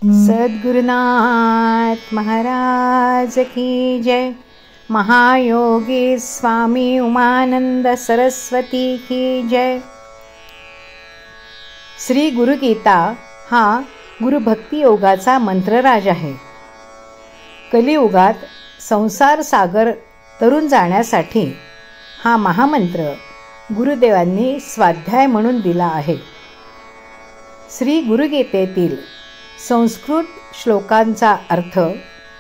सद्गुरुनाथ महाराज की जय। महायोगी स्वामी उमानंद सरस्वती की जय। श्री गुरुगीता हा गुरुभक्ती योगाचा मंत्रराज आहे. कलियुगात संसार सागर तरुण जाण्यासाठी हा महामंत्र गुरुदेवांनी स्वाध्याय म्हणून दिला आहे. श्री गुरुगीतेतील संस्कृत श्लोकांचा अर्थ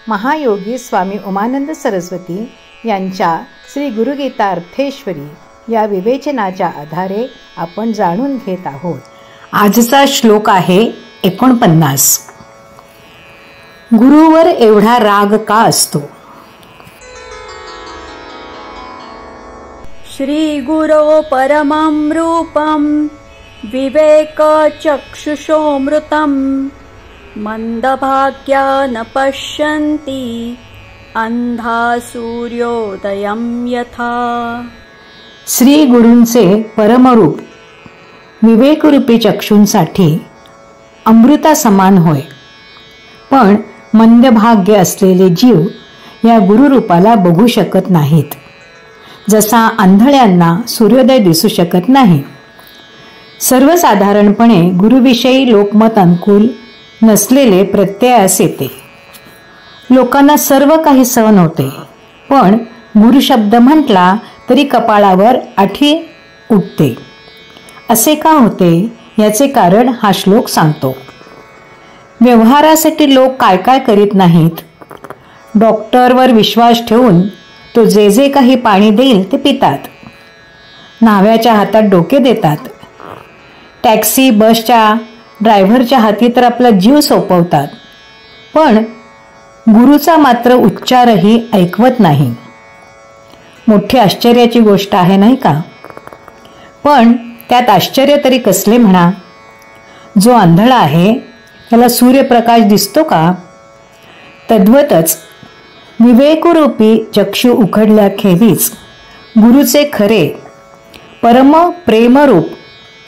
महायोगी स्वामी उमानंद सरस्वती यांच्या श्री गुरुगीता अर्थेश्वरी या विवेचनाच्या आधारे आपण जाणून घेत आहोत. आजचा श्लोक आहे 49. गुरुवर एवढा राग का असतो? श्री गुरो परमं रूपं विवेक चक्षुषोमृतं मंदभाग्या न पश्यन्ति अंधा सूर्योदयं यथा. श्री गुरूंचे परमरूप विवेकरूपी चक्षुंसाठी अमृता समान होय, पण मंदभाग्य असलेले जीव या गुरुरूपाला बघू शकत नाहीत. जसा आंधळ्यांना सूर्योदय दिसू शकत नाही. सर्वसाधारणपणे गुरुविषयी लोकमत अनुकूल नसलेले प्रत्ययास येते. लोकांना सर्व काही सहन होते, पण गुरु शब्द म्हटला तरी कपाळावर आठी उठते. असे का होते याचे कारण हा श्लोक सांगतो. व्यवहारासाठी लोक काय काय करीत नाहीत. डॉक्टरवर विश्वास ठेवून तो जे जे काही पाणी देईल ते पितात. न्हाव्याच्या हातात डोके देतात. टॅक्सी बसच्या ड्रायव्हरच्या हाती तर आपला जीव सोपवतात, पण गुरुचा मात्र उच्चारही ऐकवत नाही. मोठी आश्चर्याची गोष्ट आहे नाही का? पण त्यात आश्चर्य तरी कसले म्हणा. जो आंधळा आहे त्याला सूर्यप्रकाश दिसतो का? तद्वतच विवेकरूपी चक्षु उघडल्याखेरीज गुरुचे खरे परम प्रेमरूप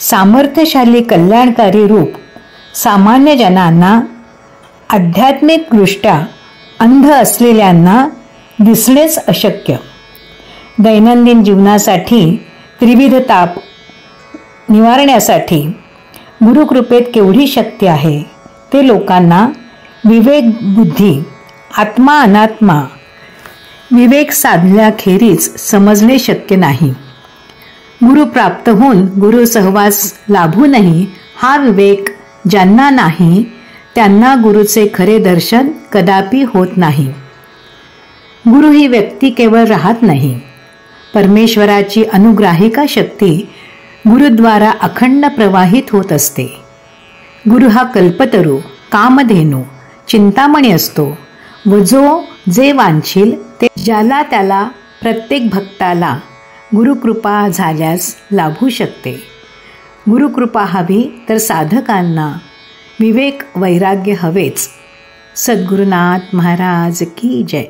सामर्थ्यशाली कल्याणकारी रूप सामान्य जनांना आध्यात्मिकदृष्ट्या अंध असलेल्यांना दिसणेच अशक्य. दैनंदिन जीवनासाठी त्रिविध ताप निवारण्यासाठी गुरुकृपेत केवढी शक्ती आहे ते लोकांना विवेक बुद्धी आत्मा अनात्मा विवेक साधल्याखेरीज समजणे शक्य नाही. गुरु प्राप्त होऊन गुरु सहवास लाभूनही हा विवेक ज्यांना नाही त्यांना गुरुचे खरे दर्शन कदापि होत नाही. गुरु ही व्यक्ती केवळ राहत नाही. परमेश्वराची अनुग्राहिका शक्ती गुरुद्वारा अखंड प्रवाहित होत असते. गुरु हा कल्पतरू कामधेनू चिंतामणी असतो व जो जे वांछील ते ज्याला त्याला प्रत्येक भक्ताला गुरुकृपा झाल्यास लाभू शकते. गुरुकृपा हवी तर साधकांना विवेक वैराग्य हवेच. सद्गुरुनाथ महाराज की जय.